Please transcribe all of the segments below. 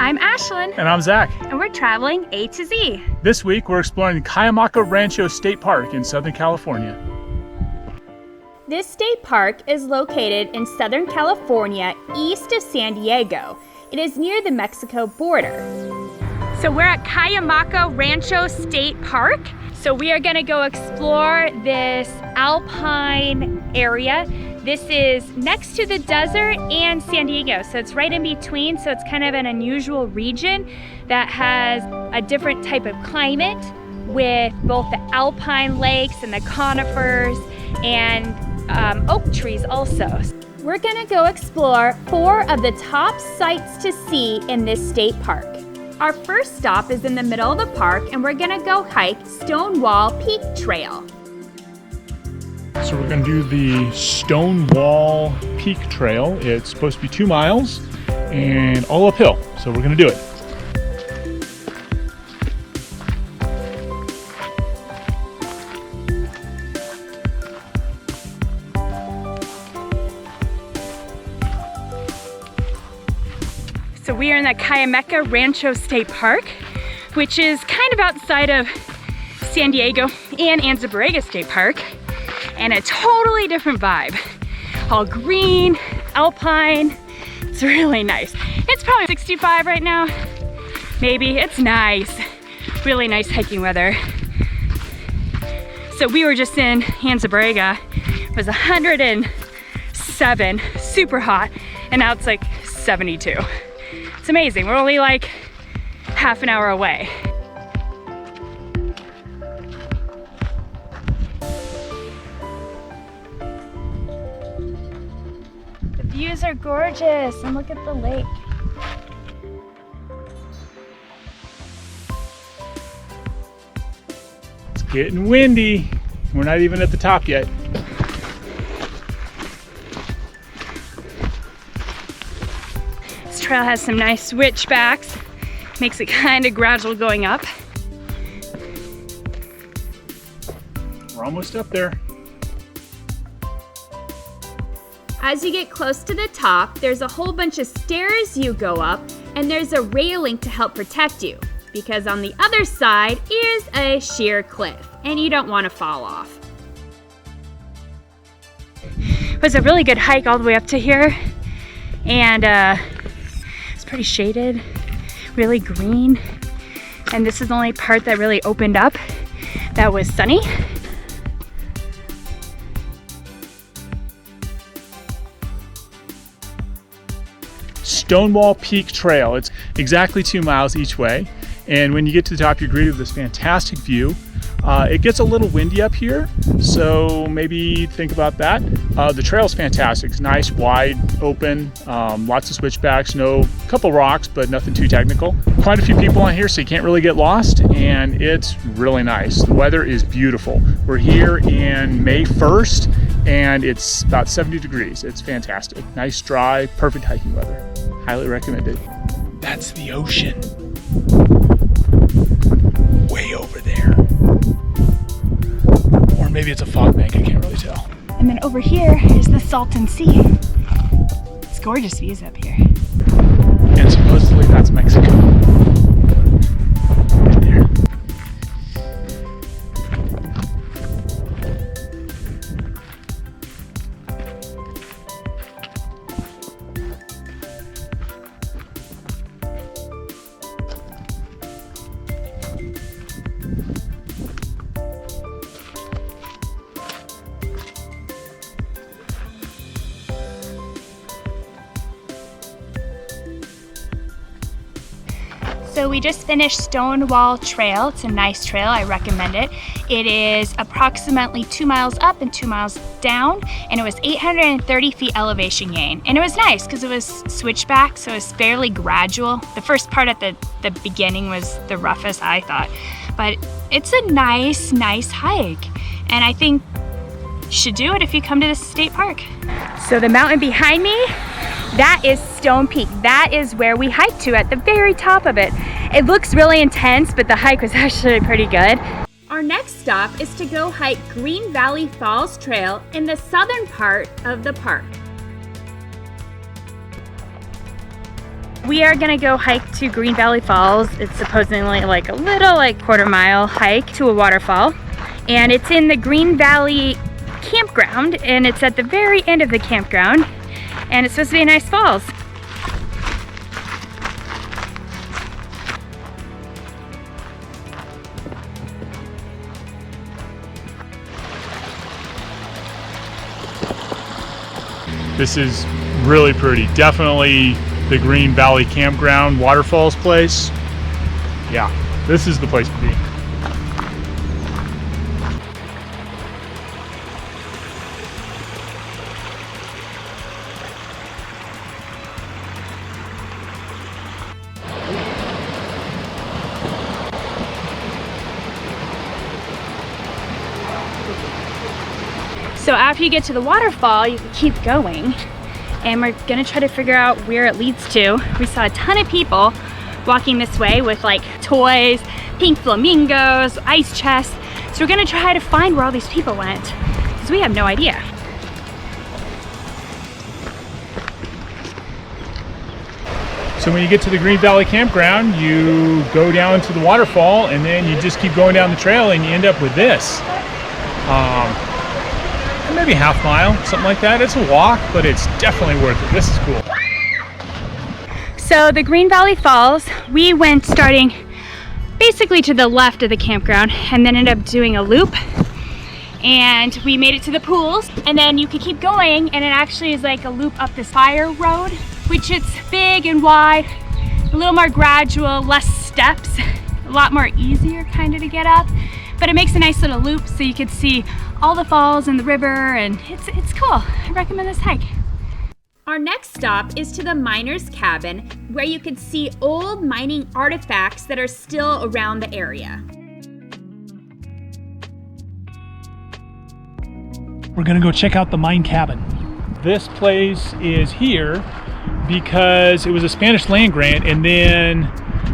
I'm Ashlyn. And I'm Zach. And we're traveling A to Z. This week we're exploring Cuyamaca Rancho State Park in Southern California. This state park is located in Southern California, east of San Diego. It is near the Mexico border. So we're at Cuyamaca Rancho State Park. So we are gonna go explore this alpine area. This is next to the desert and San Diego, so it's right in between, so it's kind of an unusual region that has a different type of climate with both the alpine lakes and the conifers and oak trees also. We're gonna go explore 4 of the top sights to see in this state park. Our first stop is in the middle of the park, and we're gonna go hike Stonewall Peak Trail. So we're going to do the Stonewall Peak Trail. It's supposed to be 2 miles and all uphill, so we're going to do it. So we are in the Cuyamaca Rancho State Park, which is kind of outside of San Diego and Anza Borrega State Park. And a totally different vibe. All green, alpine, it's really nice. It's probably 65 right now, maybe. It's nice, really nice hiking weather. So we were just in Anza Borrega, it was 107, super hot, and now it's like 72. It's amazing, we're only like half an hour away. Views are gorgeous, and look at the lake. It's getting windy. We're not even at the top yet. This trail has some nice switchbacks. Makes it kind of gradual going up. We're almost up there. As you get close to the top, there's a whole bunch of stairs you go up, and there's a railing to help protect you, because on the other side is a sheer cliff, and you don't want to fall off. It was a really good hike all the way up to here, and it's pretty shaded, really green, and this is the only part that really opened up that was sunny. Stonewall Peak Trail. It's exactly 2 miles each way. And when you get to the top, you're greeted with this fantastic view. It gets a little windy up here, so maybe think about that. The trail's fantastic. It's nice, wide, open, lots of switchbacks, couple rocks, but nothing too technical. Quite a few people on here, so you can't really get lost, and it's really nice. The weather is beautiful. We're here in May 1st, and it's about 70 degrees. It's fantastic. Nice, dry, perfect hiking weather. Highly recommended. That's the ocean. Way over there. Or maybe it's a fog bank, I can't really tell. And then over here is the Salton Sea. It's gorgeous views up here. And supposedly that's Mexico. Right there. So we just finished Stonewall Trail. It's a nice trail, I recommend it. It is approximately 2 miles up and 2 miles down, and it was 830 feet elevation gain. And it was nice because it was switchback, so it was fairly gradual. The first part at the beginning was the roughest, I thought. But it's a nice hike. And I think you should do it if you come to this state park. So the mountain behind me, that is Stone Peak. That is where we hiked to at the very top of it. It looks really intense, but the hike was actually pretty good. Our next stop is to go hike Green Valley Falls Trail in the southern part of the park. We are gonna go hike to Green Valley Falls. It's supposedly like a little quarter-mile hike to a waterfall. And it's in the Green Valley Campground, and it's at the very end of the campground. And it's supposed to be a nice falls. This is really pretty. Definitely the Green Valley Campground waterfalls place. Yeah, this is the place to be. So after you get to the waterfall, you can keep going, and we're gonna try to figure out where it leads to. We saw a ton of people walking this way with like toys, pink flamingos, ice chests. So we're gonna try to find where all these people went, because we have no idea. So when you get to the Green Valley Campground, you go down to the waterfall, and then you just keep going down the trail, and you end up with this. Maybe half mile, something like that. It's a walk, but it's definitely worth it. This is cool. So the Green Valley Falls, we went starting basically to the left of the campground and then ended up doing a loop. And we made it to the pools, and then you could keep going, and it actually is like a loop up this fire road, which it's big and wide, a little more gradual, less steps, a lot more easier kind of to get up. But it makes a nice little loop so you can see all the falls and the river, and it's cool. I recommend this hike. Our next stop is to the miner's cabin, where you can see old mining artifacts that are still around the area. We're gonna go check out the mine cabin. This place is here because it was a Spanish land grant, and then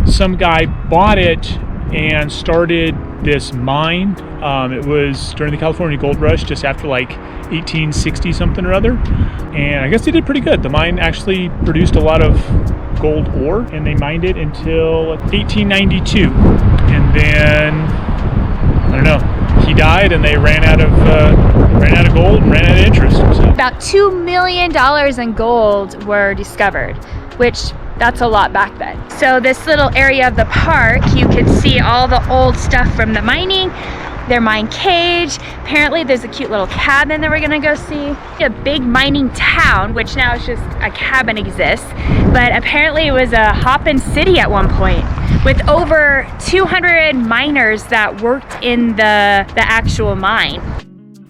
some guy bought it and started this mine. It was during the California Gold Rush, just after like 1860 something or other. And I guess they did pretty good. The mine actually produced a lot of gold ore, and they mined it until 1892. And then, I don't know, he died, and they ran out of gold and ran out of interest. So. About $2 million in gold were discovered, which that's a lot back then. So this little area of the park, you can see all the old stuff from the mining, their mine cage. Apparently there's a cute little cabin that we're gonna go see. A big mining town, which now is just a cabin exists, but apparently it was a hoppin' city at one point with over 200 miners that worked in the actual mine.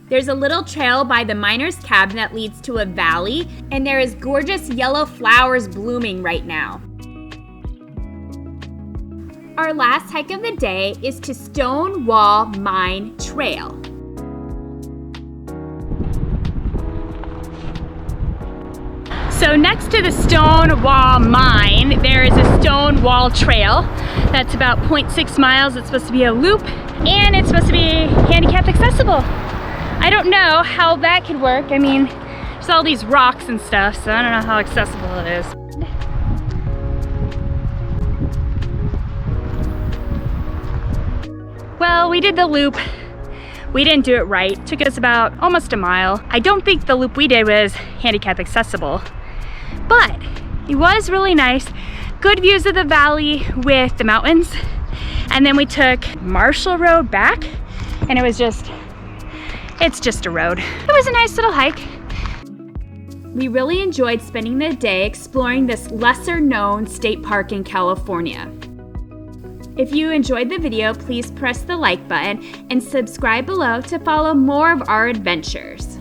There's a little trail by the miner's cabin that leads to a valley, and there is gorgeous yellow flowers blooming right now. Our last hike of the day is to Stonewall Mine Trail. So next to the Stonewall Mine, there is a Stonewall Trail. That's about 0.6 miles. It's supposed to be a loop, and it's supposed to be handicap accessible. I don't know how that could work. I mean, there's all these rocks and stuff, so I don't know how accessible it is. Well, we did the loop. We didn't do it right. It took us about almost a mile. I don't think the loop we did was handicap accessible, but it was really nice. Good views of the valley with the mountains. And then we took Marshall Road back, and it's just a road. It was a nice little hike. We really enjoyed spending the day exploring this lesser known state park in California. If you enjoyed the video, please press the like button and subscribe below to follow more of our adventures.